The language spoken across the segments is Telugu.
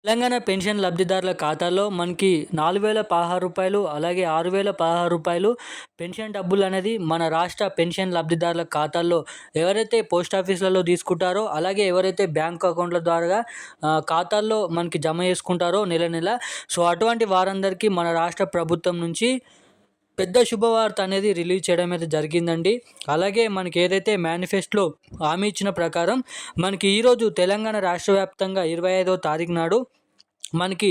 తెలంగాణ పెన్షన్ లబ్ధిదారుల ఖాతాలో మనకి రూ. 4,016 అలాగే రూ. 6,016 పెన్షన్ డబ్బులు అనేది మన రాష్ట్ర పెన్షన్ లబ్ధిదారుల ఖాతాల్లో ఎవరైతే పోస్ట్ ఆఫీస్లలో తీసుకుంటారో అలాగే ఎవరైతే బ్యాంక్ అకౌంట్ల ద్వారా ఖాతాల్లో మనకి జమ చేసుకుంటారో నెల నెల. సో అటువంటి వారందరికీ మన రాష్ట్ర ప్రభుత్వం నుంచి పెద్ద శుభవార్త అనేది రిలీజ్ చేయడం అయితే జరిగిందండి. అలాగే మనకి ఏదైతే మేనిఫెస్టోలో హామీ ఇచ్చిన ప్రకారం మనకి ఈరోజు తెలంగాణ రాష్ట్ర వ్యాప్తంగా 25వ తారీఖు నాడు మనకి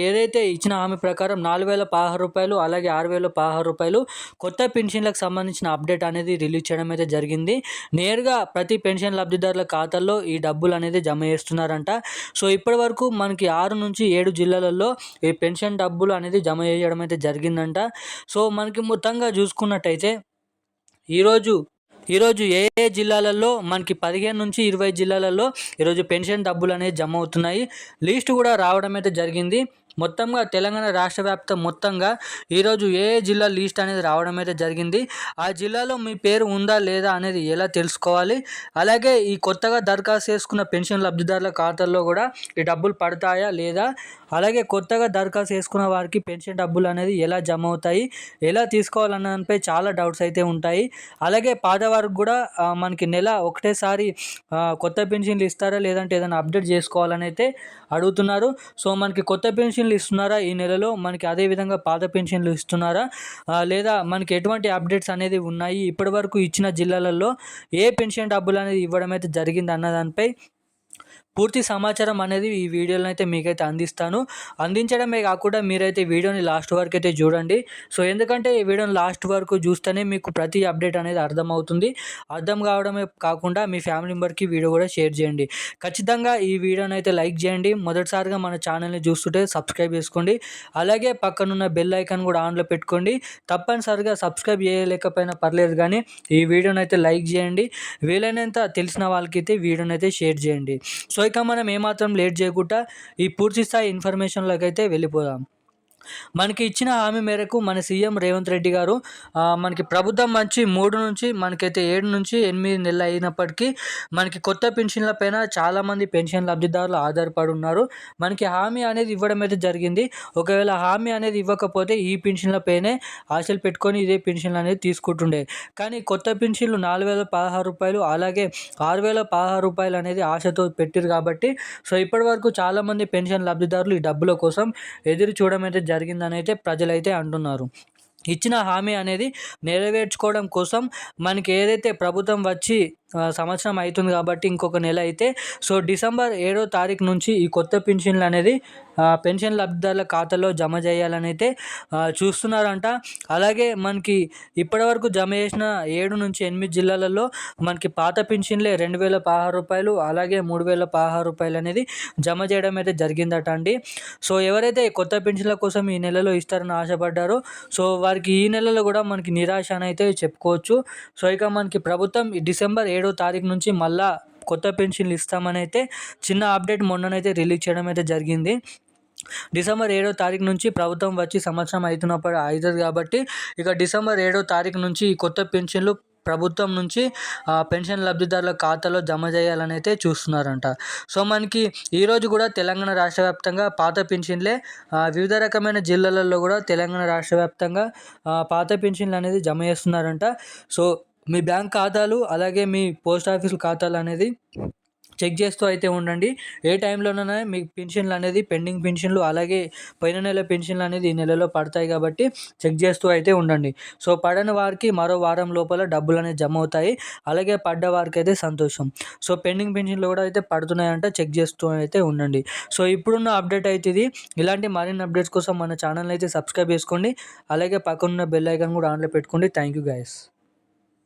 ఏదైతే ఇచ్చిన హామీ ప్రకారం రూ. 4,016 అలాగే రూ. 6,016 కొత్త పెన్షన్లకు సంబంధించిన అప్డేట్ అనేది రిలీజ్ చేయడం అయితే జరిగింది. నేరుగా ప్రతి పెన్షన్ లబ్ధిదారుల ఖాతాల్లో ఈ డబ్బులు అనేది జమ చేస్తున్నారంట. సో ఇప్పటి వరకు మనకి 6 నుంచి 7 జిల్లాలలో ఈ పెన్షన్ డబ్బులు అనేది జమ చేయడం అయితే జరిగిందంట. సో మనకి మొత్తంగా చూసుకున్నట్టయితే ఈరోజు ఏ ఏ జిల్లాలలో మనకి 15-20 జిల్లాలలో ఈరోజు పెన్షన్ డబ్బులు అనేది జమ అవుతున్నాయి. లిస్ట్ కూడా రావడం అయితే జరిగింది. మొత్తంగా తెలంగాణ రాష్ట్ర వ్యాప్తం మొత్తంగా ఈరోజు ఏ ఏ జిల్లా లిస్ట్ అనేది రావడం అయితే జరిగింది. ఆ జిల్లాలో మీ పేరు ఉందా లేదా అనేది ఎలా తెలుసుకోవాలి, అలాగే ఈ కొత్తగా దరఖాస్తు చేసుకున్న పెన్షన్ లబ్ధిదారుల ఖాతాల్లో కూడా ఈ డబ్బులు పడతాయా లేదా, అలాగే కొత్తగా దరఖాస్తు చేసుకున్న వారికి పెన్షన్ డబ్బులు అనేది ఎలా జమ అవుతాయి, ఎలా తీసుకోవాలన్న దానిపై చాలా డౌట్స్ అయితే ఉంటాయి. అలాగే పాతవారికి కూడా మనకి నెల ఒకటేసారి కొత్త పెన్షన్లు ఇస్తారా లేదంటే ఏదైనా అప్డేట్ చేసుకోవాలని అయితే అడుగుతున్నారు. సో మనకి కొత్త పెన్షన్లు ఇస్తున్నారా ఈ నెలలో, మనకి అదేవిధంగా పాత పెన్షన్లు ఇస్తున్నారా, లేదా మనకి ఎటువంటి అప్డేట్స్ అనేది ఉన్నాయి, ఇప్పటివరకు ఇచ్చిన జిల్లాలలో ఏ పెన్షన్ డబ్బులు అనేది ఇవ్వడం అయితే జరిగింది అన్న దానిపై పూర్తి సమాచారం అనేది ఈ వీడియోలో అయితే మీకైతే అందించడమే కాకుండా మీరైతే వీడియోని లాస్ట్ వరకు అయితే చూడండి. సో ఎందుకంటే ఈ వీడియోని లాస్ట్ వరకు చూస్తేనే మీకు ప్రతి అప్డేట్ అనేది అర్థమవుతుంది. అర్థం కావడమే కాకుండా మీ ఫ్యామిలీ మెంబర్కి వీడియో కూడా షేర్ చేయండి. ఖచ్చితంగా ఈ వీడియోని అయితే లైక్ చేయండి. మొదటిసారిగా మన ఛానల్ని చూస్తుంటే సబ్స్క్రైబ్ చేసుకోండి. అలాగే పక్కనున్న బెల్ ఐకాన్ కూడా ఆన్లో పెట్టుకోండి. తప్పనిసరిగా సబ్స్క్రైబ్ చేయలేకపోయినా పర్లేదు కానీ ఈ వీడియోని అయితే లైక్ చేయండి. వీలైనంత తెలిసిన వాళ్ళకైతే వీడియోని అయితే షేర్ చేయండి. సో ఇక మనం ఏమాత్రం లేట్ చేయకుండా ఈ పూర్తి స్థాయి ఇన్ఫర్మేషన్లోకి అయితే వెళ్ళిపోదాం. మనకి ఇచ్చిన హామీ మేరకు మన సీఎం రేవంత్ రెడ్డి గారు మనకి ప్రభుత్వం మంచి 3 నుంచి మనకైతే 7 నుంచి 8 నెలలు అయినప్పటికీ మనకి కొత్త పెన్షన్ల పైన చాలామంది పెన్షన్ లబ్ధిదారులు ఆధారపడి ఉన్నారు. మనకి హామీ అనేది ఇవ్వడం అయితే జరిగింది. ఒకవేళ హామీ అనేది ఇవ్వకపోతే ఈ పెన్షన్లపైనే ఆశలు పెట్టుకొని ఇదే పెన్షన్లు అనేది తీసుకుంటుండే. కానీ కొత్త పెన్షన్లు రూ. 4,016 అలాగే రూ. 6,016 అనేది ఆశతో పెట్టారు కాబట్టి సో ఇప్పటి వరకు చాలామంది పెన్షన్ లబ్ధిదారులు ఈ డబ్బుల కోసం ఎదురు చూడడం అయితే జరిగిందని అయితే ప్రజలైతే అంటున్నారు. ఇచ్చిన హామీ అనేది నెరవేర్చుకోవడం కోసం మనకి ఏదైతే ప్రభుత్వం వచ్చి సంవత్సరం అవుతుంది కాబట్టి ఇంకొక నెల అయితే సో డిసెంబర్ 7వ తారీఖు నుంచి ఈ కొత్త పెన్షన్లు అనేది పెన్షన్ లబ్ధిదారుల ఖాతాలో జమ చేయాలని అయితే చూస్తున్నారంట. అలాగే మనకి ఇప్పటివరకు జమ చేసిన 7 నుంచి 8 జిల్లాలలో మనకి పాత పెన్షన్లే రూ. 2,016 అలాగే రూ. 3,016 అనేది జమ చేయడం అయితే జరిగిందట అండి. సో ఎవరైతే కొత్త పెన్షన్ల కోసం ఈ నెలలో ఇస్తారని ఆశపడ్డారో సో వారికి ఈ నెలలో కూడా మనకి నిరాశ అని అయితే చెప్పుకోవచ్చు. సో ఇక మనకి ప్రభుత్వం డిసెంబర్ 7వ తారీఖు నుంచి మళ్ళా కొత్త పెన్షన్లు ఇస్తామని అయితే చిన్న అప్డేట్ మొన్ననైతే రిలీజ్ చేయడం అయితే జరిగింది. డిసెంబర్ 7వ తారీఖు నుంచి ప్రభుత్వం వచ్చి సంవత్సరం అవుతుంది కాబట్టి ఇక డిసెంబర్ 7వ తారీఖు నుంచి ఈ కొత్త పెన్షన్లు ప్రభుత్వం నుంచి పెన్షన్ లబ్ధిదారుల ఖాతాలో జమ చేయాలని అయితే చూస్తున్నారంట. సో మనకి ఈరోజు కూడా తెలంగాణ రాష్ట్ర వ్యాప్తంగా పాత పెన్షన్లే వివిధ రకమైన జిల్లాలలో కూడా తెలంగాణ రాష్ట్ర వ్యాప్తంగా పాత పెన్షన్లు అనేది జమ చేస్తున్నారంట. సో మీ బ్యాంక్ ఖాతాలు అలాగే మీ పోస్ట్ ఆఫీస్ ఖాతాలు అనేది చెక్ చేస్తూ అయితే ఉండండి. ఏ టైంలోనైనా మీకు పెన్షన్లు అనేది పెండింగ్ పెన్షన్లు అలాగే పోయిన నెల పెన్షన్లు అనేది ఈ నెలలో పడతాయి కాబట్టి చెక్ చేస్తూ అయితే ఉండండి. సో పడని వారికి మరో వారం లోపల డబ్బులు అనేది జమ అవుతాయి. అలాగే పడ్డ వారికి అయితే సంతోషం. సో పెండింగ్ పెన్షన్లు కూడా అయితే పడుతున్నాయంట, చెక్ చేస్తూ అయితే ఉండండి. సో ఇప్పుడున్న అప్డేట్ అయితే ఇది. ఇలాంటి మరిన్ని అప్డేట్స్ కోసం మన ఛానల్ అయితే సబ్స్క్రైబ్ చేసుకోండి. అలాగే పక్కనున్న బెల్ ఐకాన్ కూడా ఆన్లో పెట్టుకోండి. Thank you guys.